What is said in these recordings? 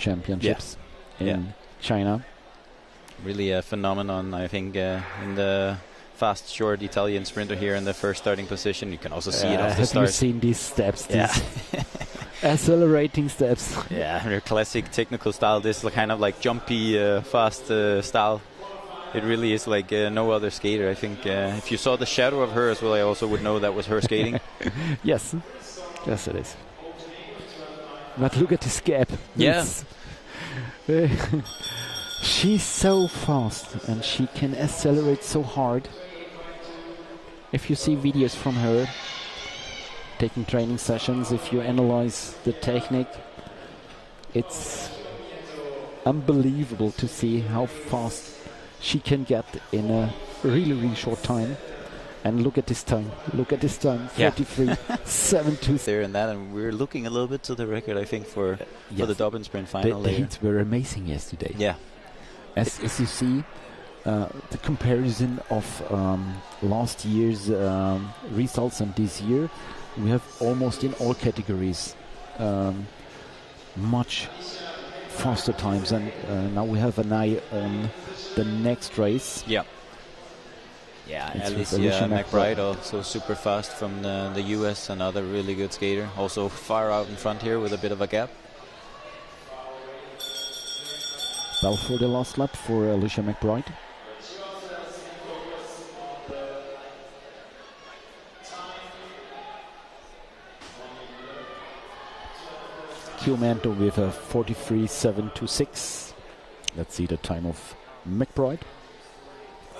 Championships in China. Really a phenomenon, I think, in the fast, short Italian sprinter here in the first starting position. You can also see it off the start. Have you seen these steps? These accelerating steps. Yeah, their classic technical style. This is kind of like jumpy, fast style. It really is like no other skater. I think if you saw the shadow of her as well, I also would know that was her skating. Yes. Yes, it is. But look at this gap. Yeah. She's so fast and she can accelerate so hard. If you see videos from her taking training sessions, if you analyze the technique, it's unbelievable to see how fast she can get in a really, really short time. And look at this time. Look at this time. 43.72. There and that, and we're looking a little bit to the record, I think, for the Dublin Sprint final. The heats were amazing yesterday. Yeah. As you see, the comparison of last year's results and this year, we have almost in all categories much faster times, and now we have an eye on the next race. Yeah. Yeah, Alicia McBride, also super fast from the US, another really good skater. Also far out in front here with a bit of a gap. Bell for the last lap for Alicia McBride. Chiumiento with a 43.726. Let's see the time of McBride.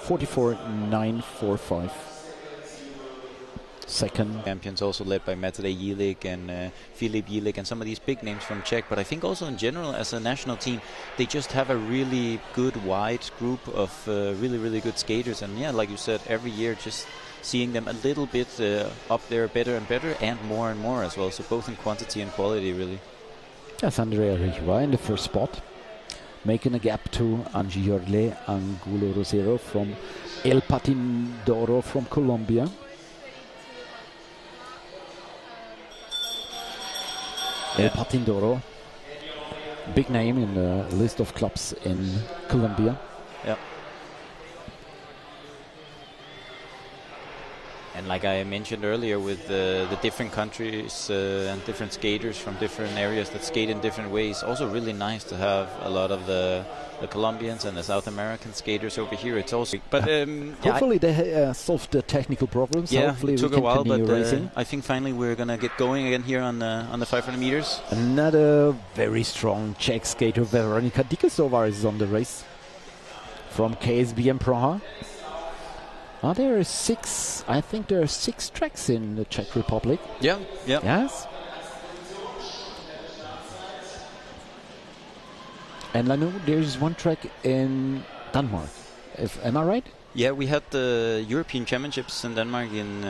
44.945. Second. Champions also led by Matej Jilic and Filip Jilic and some of these big names from Czech. But I think also in general as a national team, they just have a really good wide group of really, really good skaters. And yeah, like you said, every year just seeing them a little bit up there better and better and more as well. So both in quantity and quality, really. Yes, Andrea Rihova in the first spot, making a gap to Angiorle Angulo Rosero from El Patindoro from Colombia. El Patindoro, big name in the list of clubs in Colombia. Yeah. And like I mentioned earlier, with the different countries and different skaters from different areas that skate in different ways, also really nice to have a lot of the Colombians and the South American skaters over here. It's also, but hopefully they solved the technical problems. Yeah, hopefully it took we can a while, but racing. I think finally we're gonna get going again here on the 500 meters. Another very strong Czech skater, Veronika Dykastová, is on the race from KSBM Praha. There are six. I think there are 6 tracks in the Czech Republic. Yeah. Yes. And I know there's one track in Denmark. Am I right? Yeah, we had the European Championships in Denmark in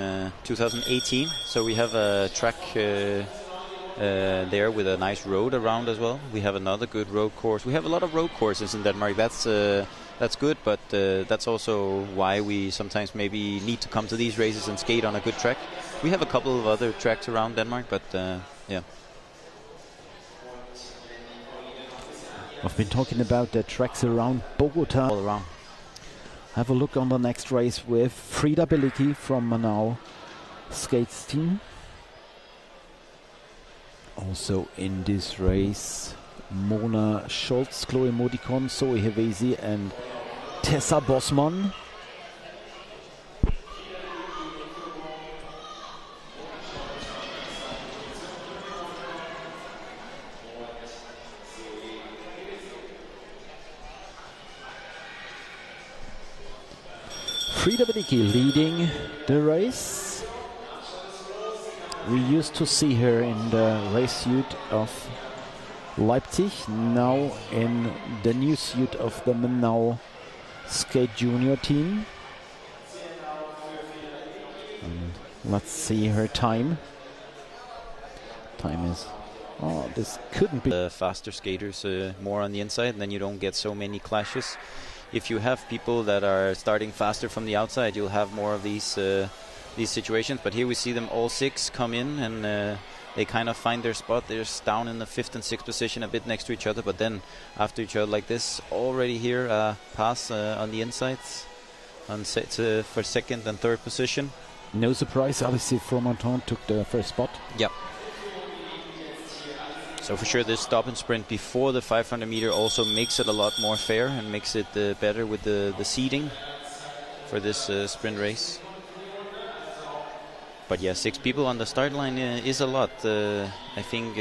2018. So we have a track there with a nice road around as well. We have another good road course. We have a lot of road courses in Denmark. That's good, but that's also why we sometimes maybe need to come to these races and skate on a good track. We have a couple of other tracks around Denmark, but yeah. I've been talking about the tracks around Bogota. All around. Have a look on the next race with Frieda Bielicki from Manau Skates team. Also in this race, Mona Schultz, Chloe Modicon, Zoe Hevesi and Tessa Bosman. Frieda Bielicki leading the race. We used to see her in the race suit of Leipzig, now in the new suit of the Manau Skate Junior team. And let's see her time. Time is... Oh, this couldn't be... The faster skaters more on the inside, and then you don't get so many clashes. If you have people that are starting faster from the outside, you'll have more of these situations. But here we see them all 6 come in and they kind of find their spot. They're just down in the 5th and 6th position, a bit next to each other, but then after each other like this, already here pass on the insides on for 2nd and 3rd position. No surprise, Alicia Froumentin took the first spot. Yep. So for sure this stop and sprint before the 500 meter also makes it a lot more fair and makes it better with the seeding for this sprint race. But yeah, 6 people on the start line is a lot. I think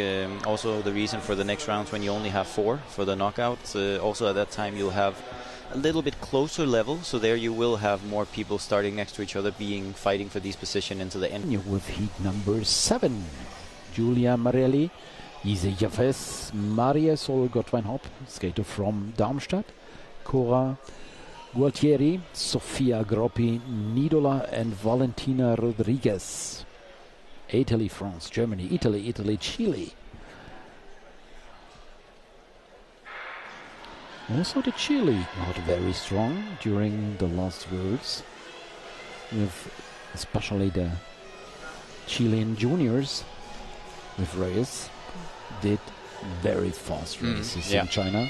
also the reason for the next rounds when you only have 4 for the knockouts. Also at that time you'll have a little bit closer level, so there you will have more people starting next to each other, fighting for these positions into the end. With heat number 7, Giulia Marelli, Ise Jaffes, Maria Sol-Gottweinhopp, skater from Darmstadt, Cora Gualtieri, Sofia Groppi, Nidola and Valentina Rodriguez. Italy, France, Germany, Italy, Chile. Also the Chile not very strong during the last words, with especially the Chilean juniors with Reyes did very fast races in China.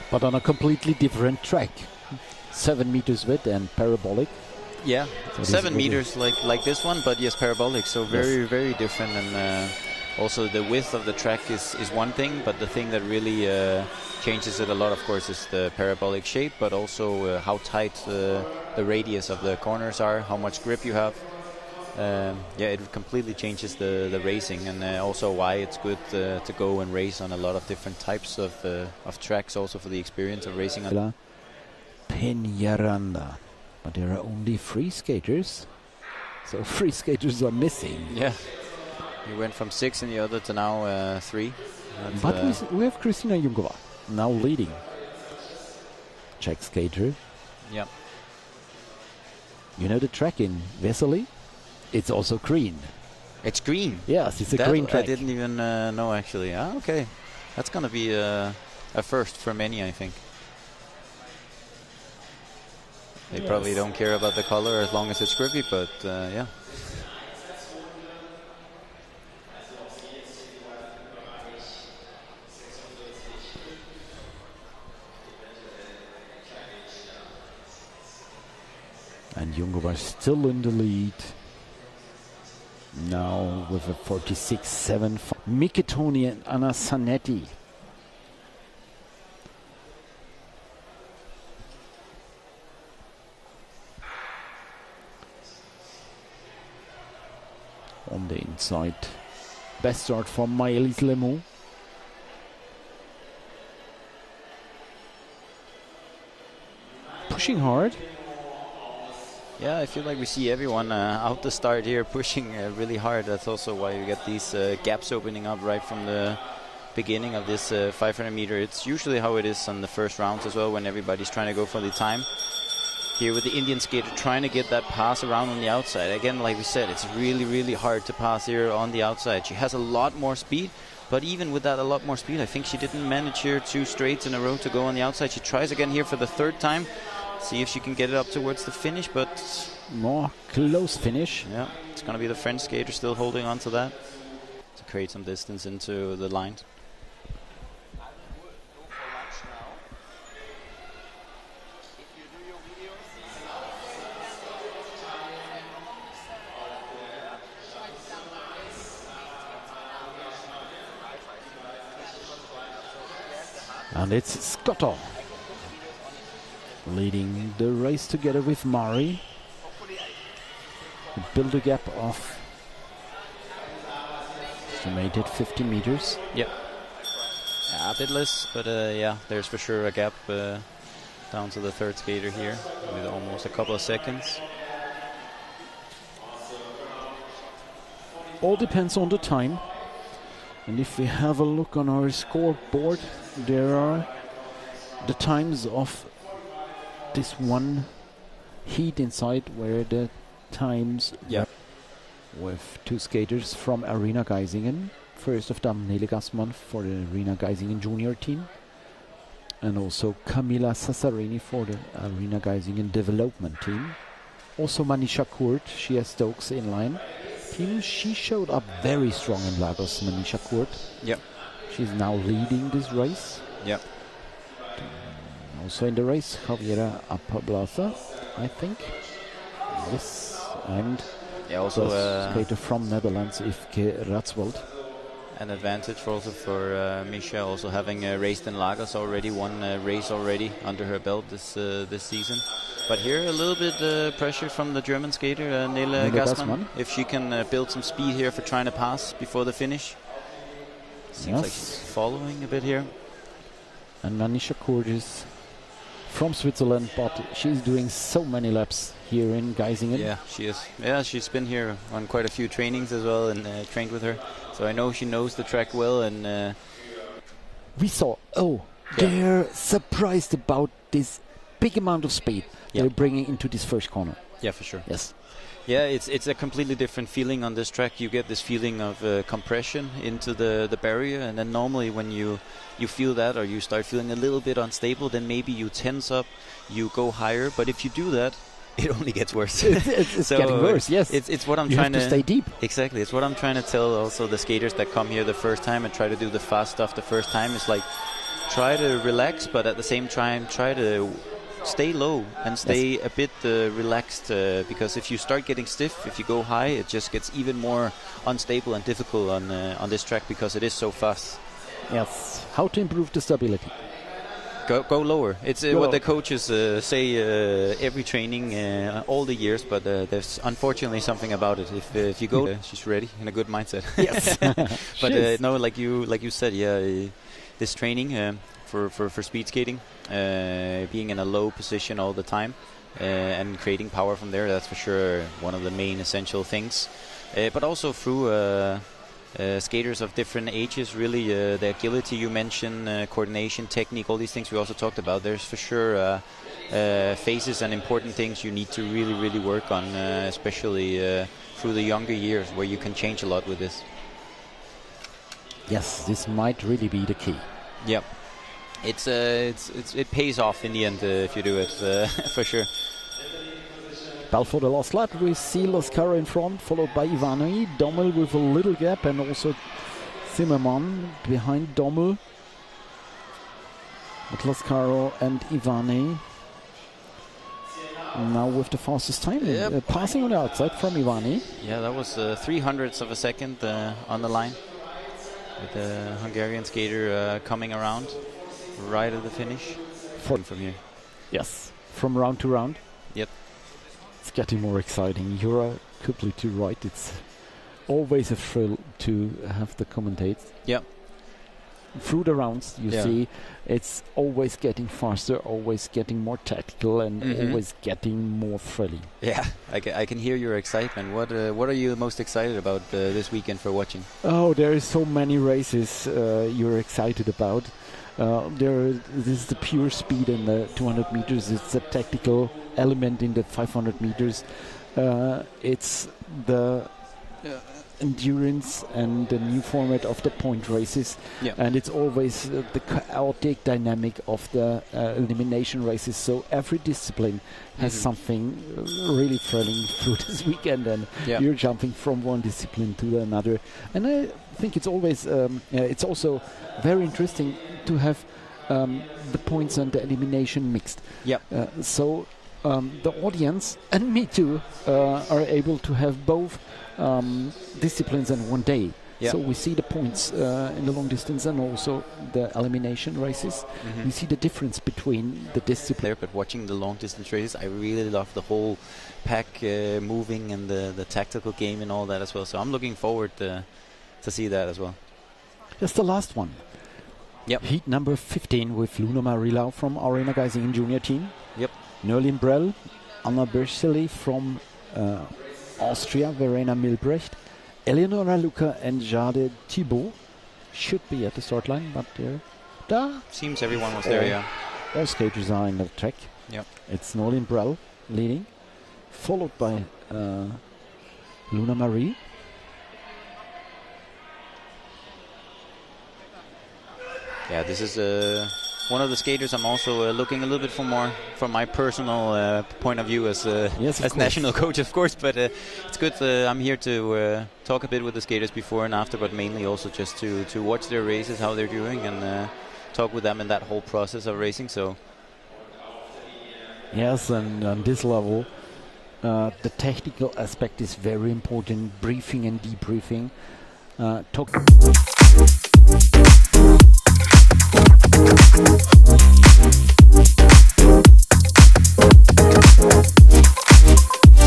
But on a completely different track. 7 meters width and parabolic. Yeah, so 7 meters like this one, but yes, parabolic, so very different. And also the width of the track is one thing, but the thing that really changes it a lot, of course, is the parabolic shape, but also how tight the radius of the corners are, how much grip you have. Yeah, it completely changes the racing, and also why it's good to go and race on a lot of different types of tracks, also for the experience of racing on Peñaranda. But there are only 3 skaters, so 3 skaters are missing. Yeah, we went from 6 in the other to now 3. But we have Kristiane Jungova now leading. Czech skater. Yeah. You know the track in Vesely? It's also green. It's green? Yes, it's a green track. I didn't even know, actually. Ah, okay. That's going to be a first for many, I think. They probably don't care about the color as long as it's grippy, but yeah. And Jungova still in the lead. Now with a 46.7. Miketoni and Anna Zanetti. On the inside. Best start for Maelis Lamous. Pushing hard. Yeah, I feel like we see everyone out the start here pushing really hard. That's also why we get these gaps opening up right from the beginning of this 500 meter. It's usually how it is on the first rounds as well, when everybody's trying to go for the time. Here with the Indian skater trying to get that pass around on the outside. Again, like we said, it's really hard to pass here on the outside. She has a lot more speed, but even with that a lot more speed, I think she didn't manage here 2 straights in a row to go on the outside. She tries again here for the 3rd time. See if she can get it up towards the finish, but more close finish. Yeah, it's going to be the French skater still holding on to that to create some distance into the line. And it's Scotti leading the race together with Mari. Build a gap of estimated 50 meters. Yep. Yeah, a bit less, but yeah, there's for sure a gap down to the 3rd skater here with almost a couple of seconds. All depends on the time. And if we have a look on our scoreboard, there are the times of this one heat inside where the times with 2 skaters from Arena Geisingen. First of them, Nele Gassmann for the Arena Geisingen junior team. and also Camilla Sassarini for the Arena Geisingen development team. Also Manisha Kurt, she has Stokes inline team. She showed up very strong in Lagos, Manisha Kurt. Yep. She's now leading this race. Yep. Also in the race, Javiera Apablaza, I think. Yes, and also skater from Netherlands, Yvke Ratswold. An advantage also for Misha, also having raced in Lagos already, one race already under her belt this season. But here a little bit pressure from the German skater Nele Gassmann, if she can build some speed here for trying to pass before the finish. Seems like she's following a bit here. And Manisha Kurt is from Switzerland, but she's doing so many laps here in Geisingen. Yeah, she is. Yeah, she's been here on quite a few trainings as well and trained with her. So I know she knows the track well. And we saw, they're surprised about this big amount of speed they're bringing into this first corner. Yeah, for sure. Yes. Yeah, it's a completely different feeling on this track. You get this feeling of compression into the barrier, and then normally when you feel that, or you start feeling a little bit unstable, then maybe you tense up, you go higher. But if you do that, it only gets worse. It's so getting worse. Yes, it's what I'm you trying have to stay deep. Exactly, it's what I'm trying to tell also the skaters that come here the first time and try to do the fast stuff the first time. It's like, try to relax, but at the same time try to stay low and stay a bit relaxed, because if you start getting stiff, if you go high, it just gets even more unstable and difficult on this track because it is so fast. Yes. How to improve the stability? Go lower. It's what the coaches say every training, all the years. But there's unfortunately something about it. If you go, she's ready in a good mindset. Yes. But no, like you said, this training for speed skating, being in a low position all the time, and creating power from there. That's for sure one of the main essential things. But also through skaters of different ages, really, the agility you mentioned, coordination, technique, all these things we also talked about. There's for sure phases and important things you need to really work on, especially through the younger years, where you can change a lot with this. Yes, this might really be the key. Yep. It pays off in the end if you do it, for sure. For the last lap, we see Lascara in front, followed by Ivani, Dommel with a little gap, and also Zimmermann behind Dommel. But Lascaro and Ivani now with the fastest time, passing on the outside from Ivani. Yeah, that was 300ths of a second on the line, with the Hungarian skater coming around right at the finish from here. Yes, from round to round. Yep. It's getting more exciting. You're completely right. It's always a thrill to have the commentates. Yep. Through the rounds, you see it's always getting faster, always getting more tactical, and always getting more thrilling. Yeah, I can hear your excitement. What are you most excited about this weekend for watching? Oh, there is so many races you're excited about. This is the pure speed in the 200 meters. It's a tactical element in the 500 meters. It's the endurance and the new format of the point races, and it's always the chaotic dynamic of the elimination races. So every discipline has something really thrilling through this weekend, and you're jumping from one discipline to another. And I think it's always it's also very interesting to have the points and the elimination mixed. So the audience and me too are able to have both disciplines in one day. So we see the points in the long distance and also the elimination races. We see the difference between the disciplines. But watching the long distance races, I really love the whole pack moving and the tactical game and all that as well. So I'm looking forward to see that as well. Just the last one. Heat number 15 with Luna Marilau from Arena Geisingen junior team. Nerlin Brell, Anna Berscheli from Austria, Verena Milbrecht, Eleonora Luca and Jade Thibault should be at the start line, but seems everyone was there, all skaters are in the track. It's Nerlin Brell leading, followed by Luna Marie. Yeah, this is one of the skaters I'm also looking a little bit for more from my personal point of view as national coach, of course. But it's good. I'm here to talk a bit with the skaters before and after, but mainly also just to watch their races, how they're doing, and talk with them in that whole process of racing. So yes, and on this level, the technical aspect is very important. Briefing and debriefing. Talk.